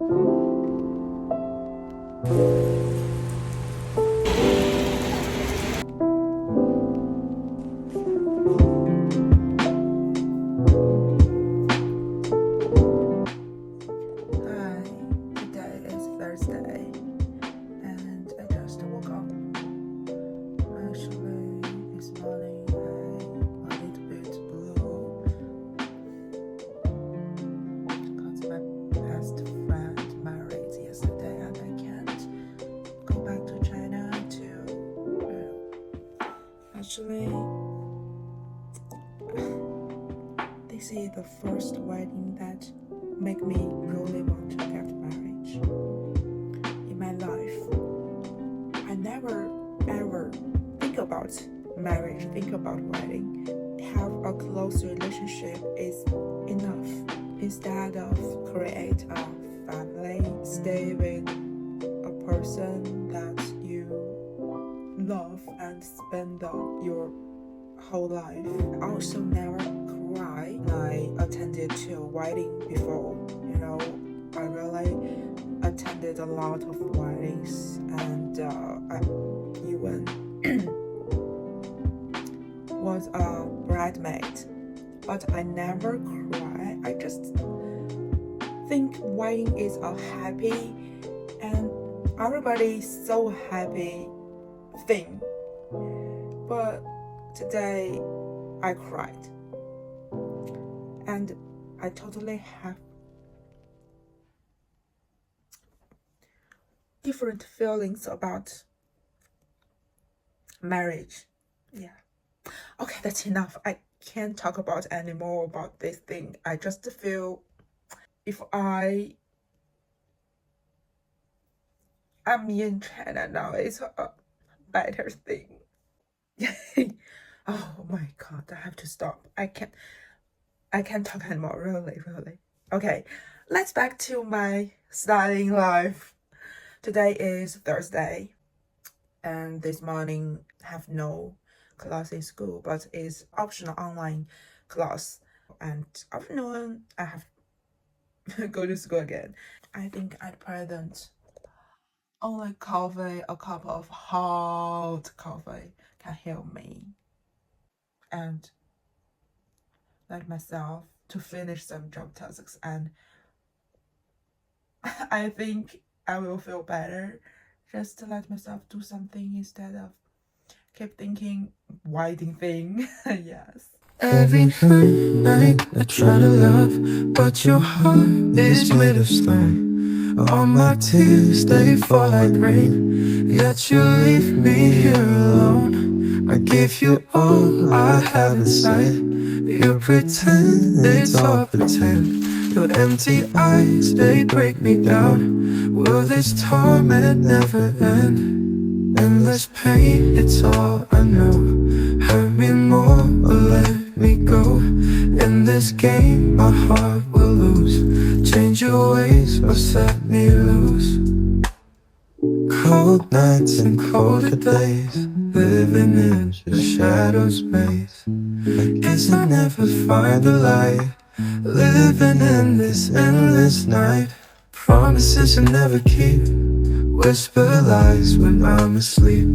Hi, today is Thursday and I just woke up. Actually, this morning I'm a little bit blue because my best friend married yesterday and I can't go back to China actually, this is the first wedding that make me really want to get married in my life. I never ever think about marriage, think about wedding. Have a close relationship is enough. Instead of create a family, stay with a person that you love and spend your whole life. I also never cry when I attended to a wedding before. I really attended a lot of weddings and I even was a bridesmaid, but I never cry. I just think wedding is a happy and everybody so happy thing. But today I cried and I totally have different feelings about marriage. Yeah. Okay, that's enough. I can't talk about anymore about this thing. I just feel if I'm in China now, it's a better thing. Oh my god, I have to stop. I can't talk anymore, really. Okay, let's back to my studying life. Today is Thursday and this morning have no class in school, but it's optional online class, and afternoon I have go to school again. I think at present only coffee, a cup of hot coffee can help me and let myself to finish some job tasks, and I think I will feel better just to let myself do something instead of keep thinking whiting thing. Yes. Every night I try to love, but your heart is made of stone. All my tears, they fall like rain, yet you leave me here alone. I give you all I have inside. You pretend it's all pretend. Your empty eyes, they break me down. Will this torment never end? Endless pain, it's all I know. Hurt me more or let me go. In this game, my heart will lose. Change your ways or set me loose. Cold nights and colder days, living in the shadows maze. I guess I never find the light, living in this endless night. Promises I never keep, whisper lies when I'm asleep.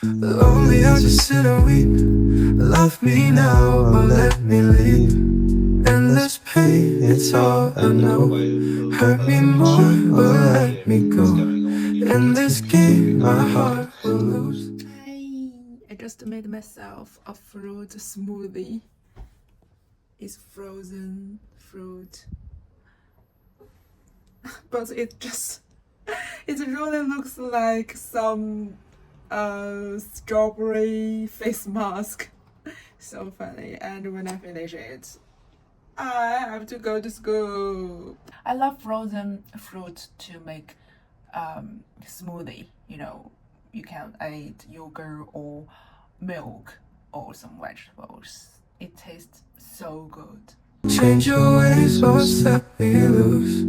Lonely, I just sit and weep. Love me now or let me leave. Endless pain, it's all I know. Hurt me more or let me go. In this game, my heart will lose. I just made myself a fruit smoothie. It's frozen fruit, but it really looks like some strawberry face mask. So funny. And when I finish it, I have to go to school. I love frozen fruit to make smoothie. You can add yogurt or milk or some vegetables. It tastes so good. Change your ways or set me loose.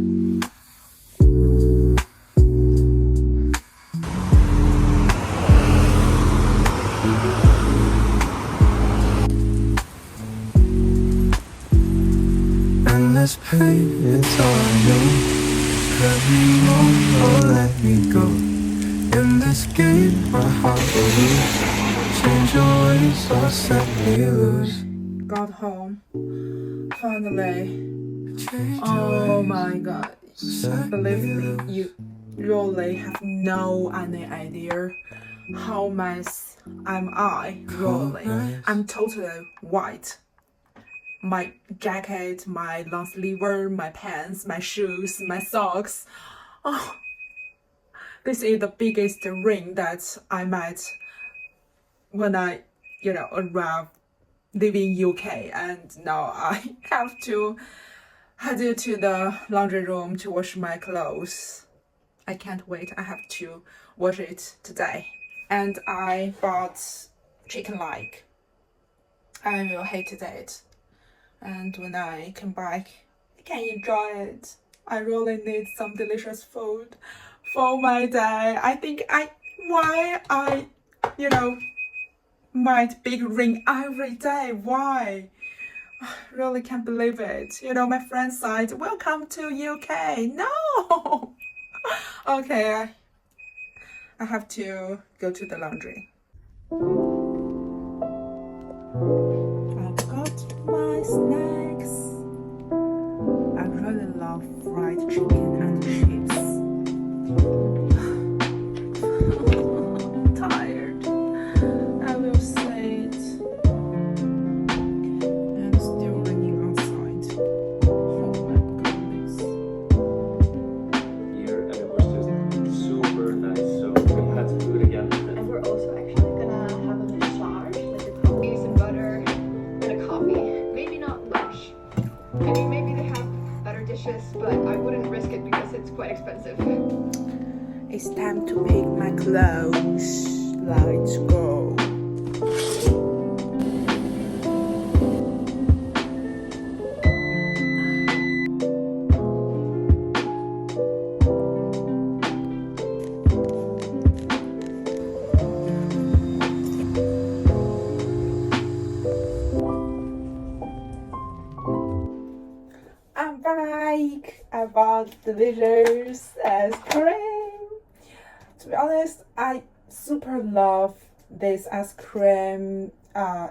Endless pain, it's all I know. Let me know or let me go. In this game, my heart will lose. Change your ways or set me loose. Got home. Finally. Change Oh your ways my god. or set Believe me me, loose. you really have no any idea how mess am I really. I'm totally white. My jacket, my long sleeve, my pants, my shoes, my socks. Oh, this is the biggest ring that I met when I, arrived living UK, and now I have to head to the laundry room to wash my clothes. I can't wait. I have to wash it today. And I bought chicken leg. I will hate it. And when I come back, I can enjoy it. I really need some delicious food for my day. I think why I might big ring every day. Why? I really can't believe it. My friend said, "Welcome to UK." No. Okay, I have to go to the laundry. I got my snacks. I really love fried chicken and chips. Tired. I will sit. And still raining outside. Oh my goodness. Here and it was just super nice, so we had to do it again. And we're also actually gonna have a massage, like a coffee, some butter, and a coffee. Maybe not lunch. I mean, maybe they have better dishes, but I wouldn't risk it because it's quite expensive. It's time to pick my clothes. Let's go. I'm back. I bought delicious ice cream. To be honest, I super love this ice cream.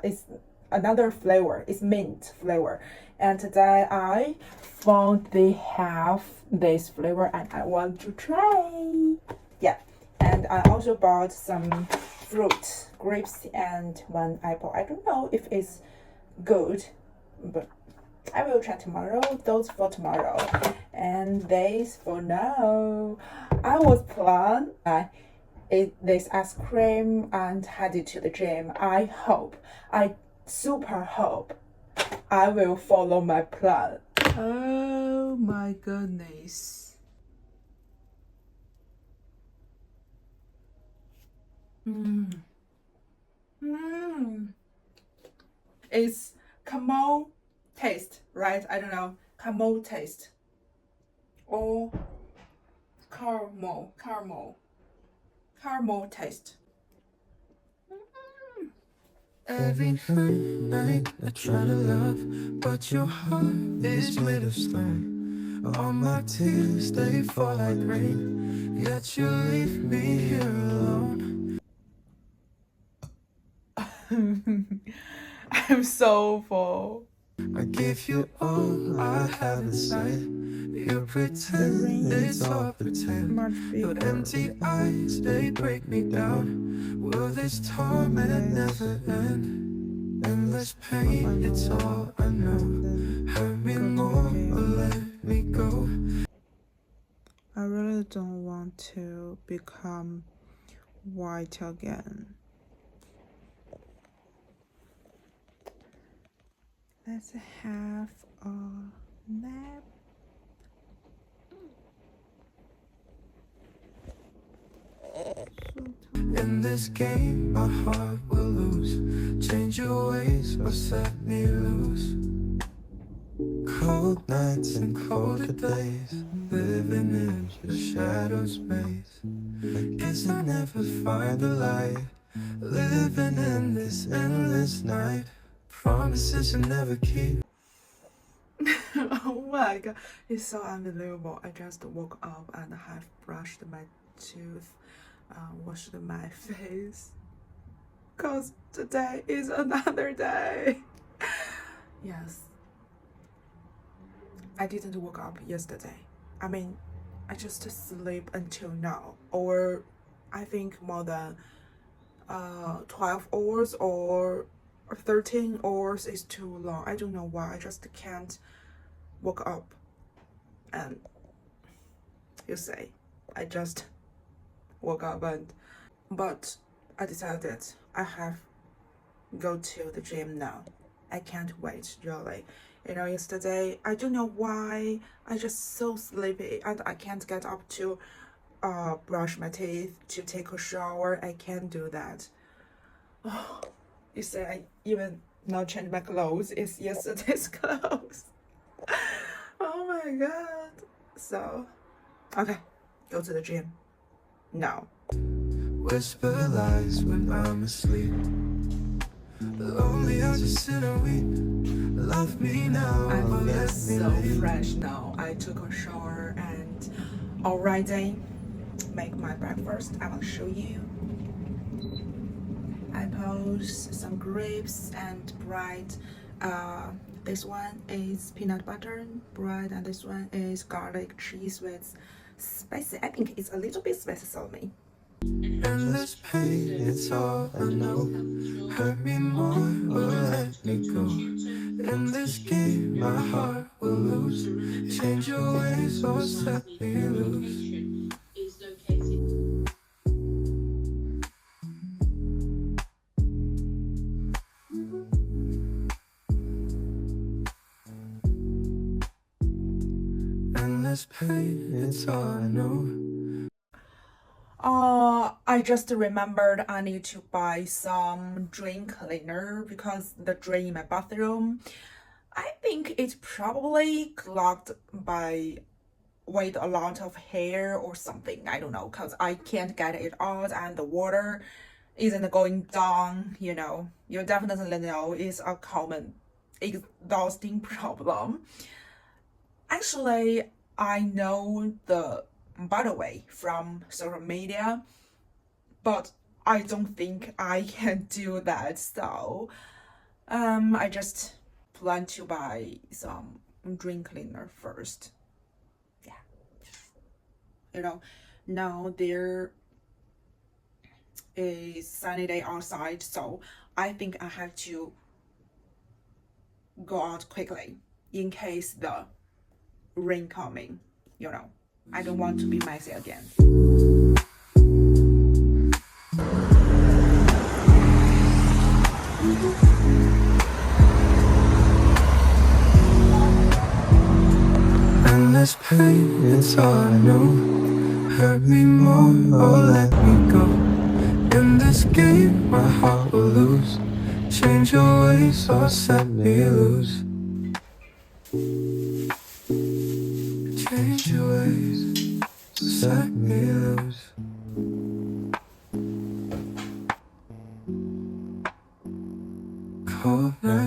It's another flavor. It's mint flavor. And today I found they have this flavor and I want to try. Yeah. And I also bought some fruit, grapes and one apple. I don't know if it's good, but I will try tomorrow. Those for tomorrow. And this for now. I was plan I ate this ice cream and headed to the gym. I super hope I will follow my plan. Oh my goodness. It's caramel taste, right? I don't know. Caramel taste. Or caramel taste. Every night I try to love, but your heart is made of stone. All my tears, they fall like rain, yet you leave me here alone. I'm so full. I give you all I have inside. You pretend it's all pretend. Your empty eyes, they break me down. Will this torment never end? Endless pain, it's all I know. Hurt me more or let me go. I really don't want to become white again. Let's have a nap. In this game, my heart will lose. Change your ways or set me loose. Cold nights and colder days, living in your shadow space. I guess I never find the light, living in this endless night. Promises you never keep. my god, it's so unbelievable. I just woke up and have brushed my tooth, washed my face. Cause today is another day. Yes. I didn't wake up yesterday. I mean, I just sleep until now, or I think more than 12 hours or 13 hours is too long. I don't know why. I just can't wake up. And you say, I just woke up but I decided I have go to the gym now. I can't wait, really. You know, yesterday, I don't know why, I just so sleepy and I can't get up to brush my teeth, to take a shower. I can't do that. Oh, you say I even not change my clothes. It's yesterday's clothes. Oh my god. So, okay, go to the gym now. Whisper lies when I'm asleep. Lonely, I just sit and weep. Love me now. I feel let me so leave. fresh now. I took a shower and already make my breakfast. I will show you. I post some grapes and bread. This one is peanut butter bread, and this one is garlic cheese with spicy. I think it's a little bit spicy, so me. Endless pain, it's all I know. Hurt me more or let me go. In this game, my heart will lose. Change your ways or set me loose. Endless pain, it's all I know. I just remembered I need to buy some drain cleaner because the drain in my bathroom, I think it's probably clogged by with a lot of hair or something. I don't know, because I can't get it out and the water isn't going down. You know, you definitely know it's a common exhausting problem. Actually, I know the better way from social media, but I don't think I can do that. So I just plan to buy some drain cleaner first. Yeah, you know, now there is sunny day outside, so I think I have to go out quickly in case the rain coming. You know, I don't want to be messy again. Endless pain, it's all I know. Hurt me more or let me go. In this game, my heart will lose. Change your ways or set me loose. Change your ways, set me loose. Cold night.